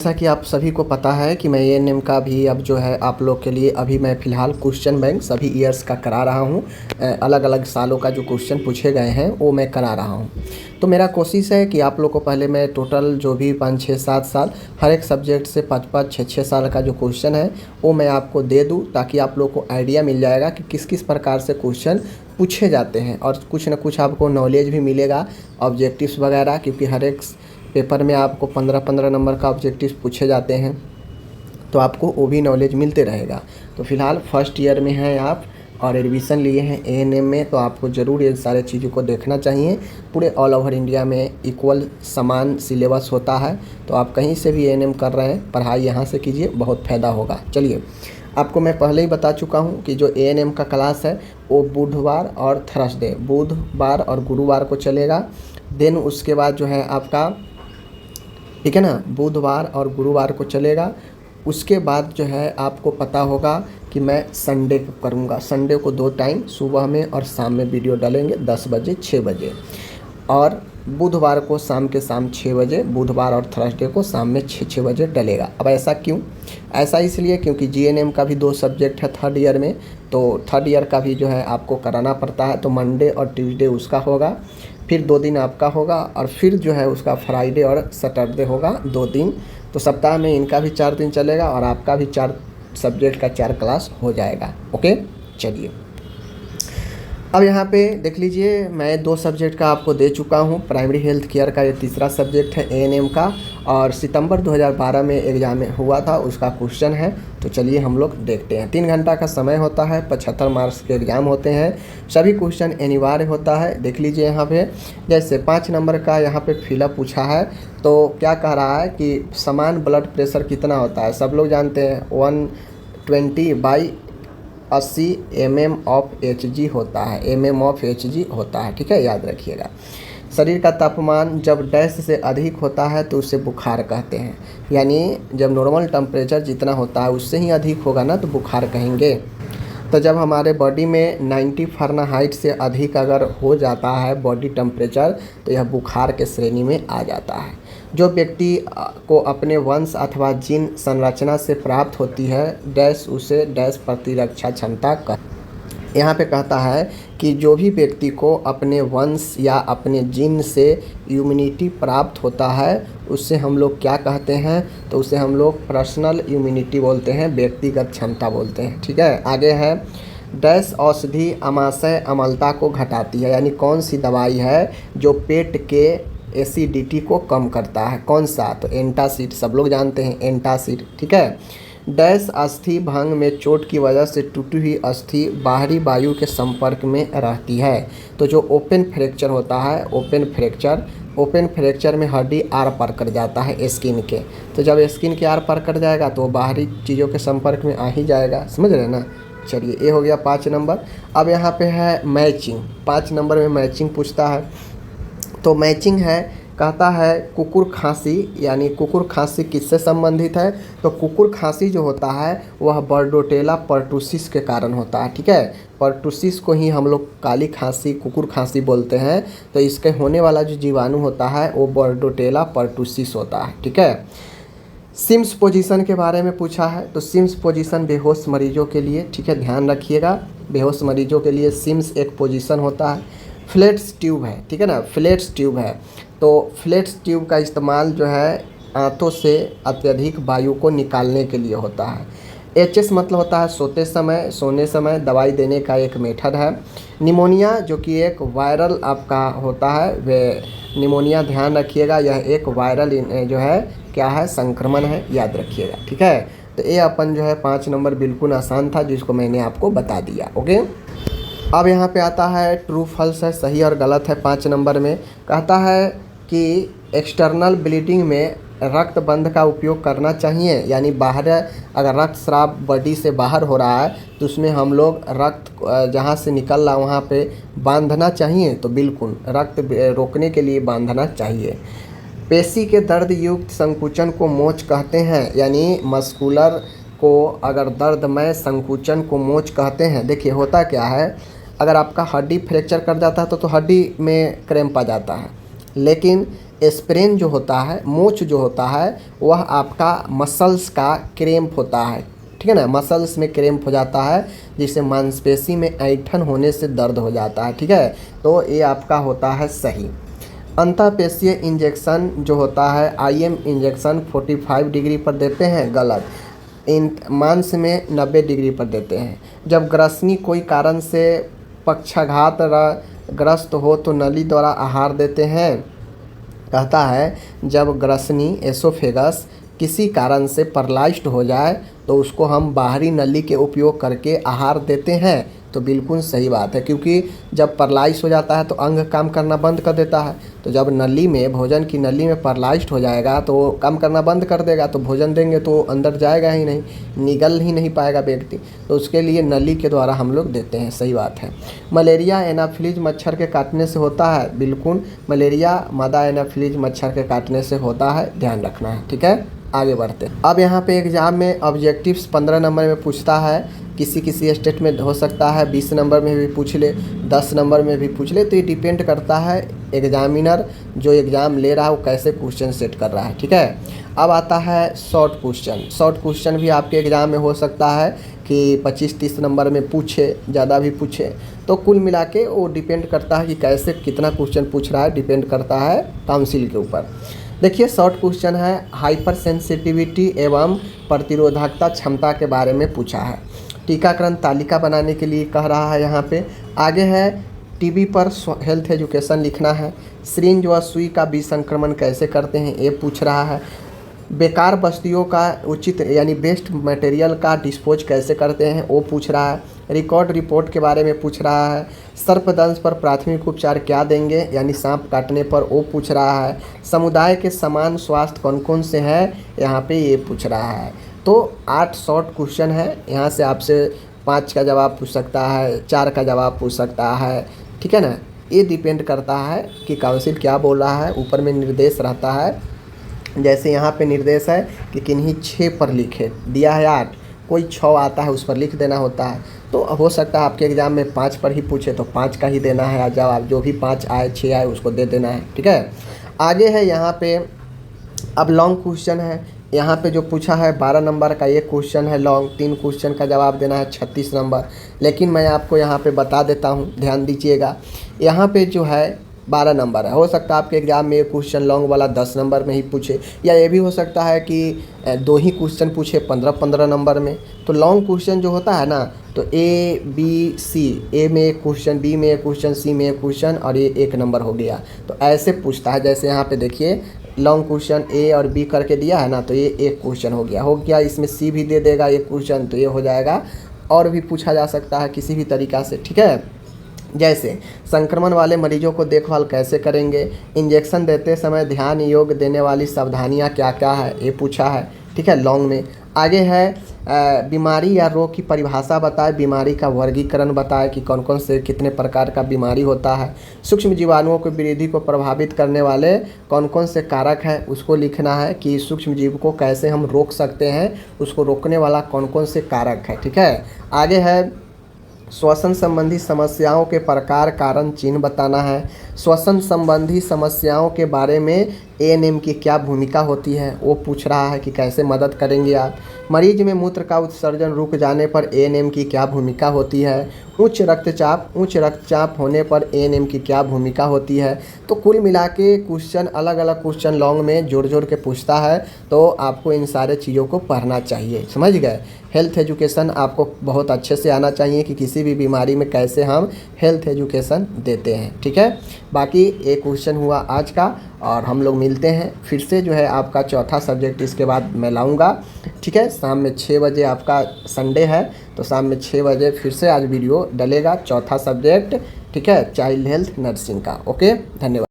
जैसा कि आप सभी को पता है कि मैं एएनएम का भी अब जो है आप लोग के लिए अभी मैं फ़िलहाल क्वेश्चन बैंक सभी ईयर्स का करा रहा हूँ। अलग अलग सालों का जो क्वेश्चन पूछे गए हैं वो मैं करा रहा हूँ। तो मेरा कोशिश है कि आप लोग को पहले मैं टोटल जो भी 5 6 7 साल हर एक सब्जेक्ट से 5 6 6 साल का जो क्वेश्चन है वो मैं आपको दे दूँ, ताकि आप लोग को आइडिया मिल जाएगा कि किस किस प्रकार से क्वेश्चन पूछे जाते हैं और कुछ ना कुछ आपको नॉलेज भी मिलेगा, ऑब्जेक्टिव्स वगैरह, क्योंकि हर एक पेपर में आपको 15-15 नंबर का ऑब्जेक्टिव पूछे जाते हैं, तो आपको वो भी नॉलेज मिलते रहेगा। तो फ़िलहाल फर्स्ट ईयर में हैं आप और एडमिशन लिए हैं एएनएम में, तो आपको ज़रूर ये सारे चीज़ों को देखना चाहिए। पूरे ऑल ओवर इंडिया में इक्वल समान सिलेबस होता है, तो आप कहीं से भी एएनएम कर रहे हैं पढ़ाई यहाँ से कीजिए, बहुत फ़ायदा होगा। चलिए, आपको मैं पहले ही बता चुका हूँ कि जो एएनएम का क्लास है वो बुधवार और थर्सडे, बुधवार और गुरुवार को चलेगा। देन उसके बाद जो है आपका, ठीक है ना, बुधवार और गुरुवार को चलेगा। उसके बाद जो है आपको पता होगा कि मैं संडे को करूँगा। संडे को 2 टाइम सुबह में और शाम में वीडियो डालेंगे, 10 बजे 6 बजे, और बुधवार को शाम के शाम 6 बजे, बुधवार और थर्सडे को शाम में 6 बजे डलेगा। अब ऐसा क्यों? ऐसा इसलिए क्योंकि जीएनएम का भी 2 सब्जेक्ट है थर्ड ईयर में, तो थर्ड ईयर का भी जो है आपको कराना पड़ता है। तो मंडे और ट्यूसडे उसका होगा, फिर 2 दिन आपका होगा, और फिर जो है उसका फ्राइडे और सैटरडे होगा 2 दिन। तो सप्ताह में इनका भी 4 दिन चलेगा और आपका भी 4 सब्जेक्ट का 4 क्लास हो जाएगा। ओके, चलिए अब यहाँ पे देख लीजिए, मैं 2 सब्जेक्ट का आपको दे चुका हूँ। प्राइमरी हेल्थ केयर का ये तीसरा सब्जेक्ट है एएनएम का, और सितंबर 2012 में एग्ज़ाम हुआ था, उसका क्वेश्चन है। तो चलिए हम लोग देखते हैं। 3 घंटा का समय होता है, 75 मार्क्स के एग्ज़ाम होते हैं, सभी क्वेश्चन अनिवार्य होता है। देख लीजिए यहाँ पे, जैसे 5 नंबर का यहाँ पे फिलअप पूछा है, तो क्या कह रहा है कि समान ब्लड प्रेशर कितना होता है। सब लोग जानते हैं 120/80 mm ऑफ Hg होता है, mm ऑफ Hg होता है, ठीक है, याद रखिएगा। शरीर का तापमान जब डैश से अधिक होता है तो उसे बुखार कहते हैं, यानी जब नॉर्मल टेम्परेचर जितना होता है उससे ही अधिक होगा ना तो बुखार कहेंगे। तो जब हमारे बॉडी में 90 फ़ारेनहाइट से अधिक अगर हो जाता है बॉडी टेम्परेचर, तो यह बुखार के श्रेणी में आ जाता है। जो व्यक्ति को अपने वंश अथवा जीन संरचना से प्राप्त होती है डैश, उसे डैश प्रतिरक्षा क्षमता का, यहाँ पे कहता है कि जो भी व्यक्ति को अपने वंश या अपने जीन से इम्यूनिटी प्राप्त होता है उससे हम लोग क्या कहते हैं, तो उसे हम लोग पर्सनल इम्यूनिटी बोलते हैं, व्यक्तिगत क्षमता बोलते हैं, ठीक है। आगे है, डैश औषधि अमाशय अम्लता को घटाती है, यानी कौन सी दवाई है जो पेट के एसिडिटी को कम करता है, कौन सा, तो एंटासिड, सब लोग जानते हैं एंटासिड, ठीक है। डैश अस्थि भंग में चोट की वजह से टूटी हुई अस्थि बाहरी वायु के संपर्क में रहती है। तो जो ओपन फ्रैक्चर होता है, ओपन फ्रैक्चर में हड्डी आर पार कर जाता है स्किन के, तो जब स्किन के आर पार कर जाएगा तो बाहरी चीज़ों के संपर्क में आ ही जाएगा, समझ रहे हैं ना। चलिए, ये हो गया 5 नंबर। अब यहाँ पे है मैचिंग, 5 नंबर में मैचिंग पूछता है। तो मैचिंग है, कहता है कुकुर खांसी, यानी कुकुर खांसी किससे संबंधित है, तो कुकुर खांसी जो होता है वह बर्डोटेला पर्टुसिस के कारण होता है, ठीक है। पर्टुसिस को ही हम लोग काली खांसी, कुकुर खांसी बोलते हैं। तो इसके होने वाला जो जीवाणु होता है वो बर्डोटेला पर्टुसिस होता है, ठीक है। सिम्स पोजीशन के बारे में पूछा है, तो सिम्स पोजीशन बेहोश मरीजों के लिए, ठीक है, ध्यान रखिएगा, बेहोश मरीजों के लिए सिम्स एक पोजीशन होता है। फ्लेट्स ट्यूब है, ठीक है ना, फ्लेट्स ट्यूब है। तो फ्लेट्स ट्यूब का इस्तेमाल जो है आंतों से अत्यधिक वायु को निकालने के लिए होता है। एचएस मतलब होता है सोने समय दवाई देने का एक मेथड है। निमोनिया जो कि एक वायरल आपका होता है, वे निमोनिया ध्यान रखिएगा, यह एक वायरल जो है क्या है, संक्रमण है, याद रखिएगा, ठीक है। तो ये अपन जो है 5 नंबर बिल्कुल आसान था जिसको मैंने आपको बता दिया। ओके, अब यहाँ पे आता है ट्रू फॉल्स है, सही और गलत है। 5 नंबर में कहता है कि एक्सटर्नल ब्लीडिंग में रक्त बंध का उपयोग करना चाहिए, यानी बाहर अगर रक्त स्राव बॉडी से बाहर हो रहा है तो उसमें हम लोग रक्त जहाँ से निकल रहा वहाँ पे बांधना चाहिए, तो बिल्कुल रक्त रोकने के लिए बांधना चाहिए। पेशी के दर्द युक्त संकुचन को मोच कहते हैं, यानी मस्कुलर को अगर दर्दमय संकुचन को मोच कहते हैं। देखिए होता क्या है, अगर आपका हड्डी फ्रैक्चर कर जाता है तो हड्डी में क्रैम्प आ जाता है, लेकिन स्प्रेन जो होता है, मोच जो होता है, वह आपका मसल्स का क्रैम्प होता है, ठीक है ना, मसल्स में क्रैम्प हो जाता है जिससे मांसपेशी में ऐंठन होने से दर्द हो जाता है, ठीक है। तो ये आपका होता है सही। अंतःपेशीय इंजेक्शन जो होता है, IM इंजेक्शन 45 डिग्री पर देते हैं, गलत। इन मांस में 90 डिग्री पर देते हैं। जब ग्रसनी कोई कारण से पक्षाघात ग्रस्त हो तो नली द्वारा आहार देते हैं। कहता है जब ग्रसनी एसोफेगस किसी कारण से पैरालाइज्ड हो जाए तो उसको हम बाहरी नली के उपयोग करके आहार देते हैं। तो बिल्कुल सही बात है, क्योंकि जब पैरालाइज हो जाता है तो अंग काम करना बंद कर देता है। तो जब नली में, भोजन की नली में पैरालाइज्ड हो जाएगा तो वो काम करना बंद कर देगा, तो भोजन देंगे तो अंदर जाएगा ही नहीं, निगल ही नहीं पाएगा व्यक्ति। तो उसके लिए नली के द्वारा हम लोग देते हैं, सही बात है। मलेरिया एनाफिलीज मच्छर के काटने से होता है, बिल्कुल मलेरिया मादा एनाफिलीज मच्छर के काटने से होता है, ध्यान रखना है, ठीक है। आगे बढ़ते हैं। अब यहाँ पे एग्जाम में ऑब्जेक्टिव्स 15 नंबर में पूछता है, किसी किसी स्टेट में हो सकता है 20 नंबर में भी पूछ ले, 10 नंबर में भी पूछ ले। तो ये डिपेंड करता है एग्जामिनर जो एग्ज़ाम ले रहा है वो कैसे क्वेश्चन सेट कर रहा है, ठीक है। अब आता है शॉर्ट क्वेश्चन। शॉर्ट क्वेश्चन भी आपके एग्ज़ाम में हो सकता है कि 25-30 नंबर में पूछे, ज़्यादा भी पूछे। तो कुल मिला के वो डिपेंड करता है कि कैसे कितना क्वेश्चन पूछ रहा है, डिपेंड करता है काउंसिल के ऊपर। देखिए शॉर्ट क्वेश्चन है, हाइपर सेंसिटिविटी एवं प्रतिरोधकता क्षमता के बारे में पूछा है। टीकाकरण तालिका बनाने के लिए कह रहा है यहाँ पे। आगे है टीबी पर हेल्थ एजुकेशन लिखना है। सिरिंज व सुई का विसंक्रमण कैसे करते हैं ये पूछ रहा है। बेकार वस्तुओं का उचित यानी बेस्ट मटेरियल का डिस्पोज कैसे करते हैं वो पूछ रहा है। रिकॉर्ड रिपोर्ट के बारे में पूछ रहा है। सर्पदंश पर प्राथमिक उपचार क्या देंगे यानी सांप काटने पर वो पूछ रहा है। समुदाय के समान स्वास्थ्य कौन कौन से हैं यहाँ पे ये पूछ रहा है। तो 8 शॉर्ट क्वेश्चन है, यहाँ से आपसे 5 का जवाब पूछ सकता है, 4 का जवाब पूछ सकता है, ठीक है ना। ये डिपेंड करता है कि काउंसिल क्या बोल रहा है। ऊपर में निर्देश रहता है, जैसे यहाँ पे निर्देश है कि किन्हीं 6 पर लिखे, दिया है 8, कोई 6 आता है उस पर लिख देना होता है। तो हो सकता है आपके एग्ज़ाम में 5 पर ही पूछे तो 5 का ही देना है जवाब, जो भी 5 आए 6 आए उसको दे देना है, ठीक है। आगे है यहाँ पे अब लॉन्ग क्वेश्चन है। यहाँ पे जो पूछा है 12 नंबर का ये क्वेश्चन है लॉन्ग, 3 क्वेश्चन का जवाब देना है 36 नंबर। लेकिन मैं आपको यहाँ पे बता देता हूँ, ध्यान दीजिएगा। यहाँ पे जो है 12 नंबर है, हो सकता है आपके एग्जाम में ये क्वेश्चन लॉन्ग वाला 10 नंबर में ही पूछे, या ये भी हो सकता है कि 2 ही क्वेश्चन पूछे 15-15 नंबर में। तो लॉन्ग क्वेश्चन जो होता है ना, तो A B C, ए में एक क्वेश्चन, बी में एक क्वेश्चन, सी में एक क्वेश्चन और ये 1 नंबर हो गया। तो ऐसे पूछता है, जैसे यहाँ पे देखिए लॉन्ग क्वेश्चन A और B करके दिया है ना, तो ये 1 क्वेश्चन हो गया। इसमें C भी दे देगा 1 क्वेश्चन, तो ये हो जाएगा। और भी पूछा जा सकता है किसी भी तरीक़ा से, ठीक है। जैसे संक्रमण वाले मरीजों को देखभाल कैसे करेंगे, इंजेक्शन देते समय ध्यान योग्य देने वाली सावधानियां क्या क्या है, ये पूछा है, ठीक है, लॉन्ग में। आगे है बीमारी या रोग की परिभाषा बताए, बीमारी का वर्गीकरण बताए कि कौन कौन से कितने प्रकार का बीमारी होता है। सूक्ष्म जीवाणुओं की वृद्धि को प्रभावित करने वाले कौन कौन से कारक हैं उसको लिखना है कि सूक्ष्म जीव को कैसे हम रोक सकते हैं, उसको रोकने वाला कौन कौन से कारक है, ठीक है। आगे है श्वसन संबंधी समस्याओं के प्रकार कारण चिन्ह बताना है। श्वसन संबंधी समस्याओं के बारे में ANM की क्या भूमिका होती है वो पूछ रहा है कि कैसे मदद करेंगे आप। मरीज में मूत्र का उत्सर्जन रुक जाने पर ANM की क्या भूमिका होती है। उच्च रक्तचाप होने पर ANM की क्या भूमिका होती है। तो कुल मिला के क्वेश्चन अलग अलग क्वेश्चन लॉन्ग में जोड़ जोड़ के पूछता है, तो आपको इन सारे चीज़ों को पढ़ना चाहिए, समझ गए। हेल्थ एजुकेशन आपको बहुत अच्छे से आना चाहिए कि किसी भी बीमारी में कैसे हम हेल्थ एजुकेशन देते हैं, ठीक है। बाकी एक क्वेश्चन हुआ आज का, और हम लोग मिलते हैं फिर से जो है आपका चौथा सब्जेक्ट इसके बाद मैं लाऊंगा, ठीक है। शाम में 6 बजे आपका संडे है, तो शाम में 6 बजे फिर से आज वीडियो डलेगा, चौथा सब्जेक्ट, ठीक है, चाइल्ड हेल्थ नर्सिंग का। ओके, धन्यवाद।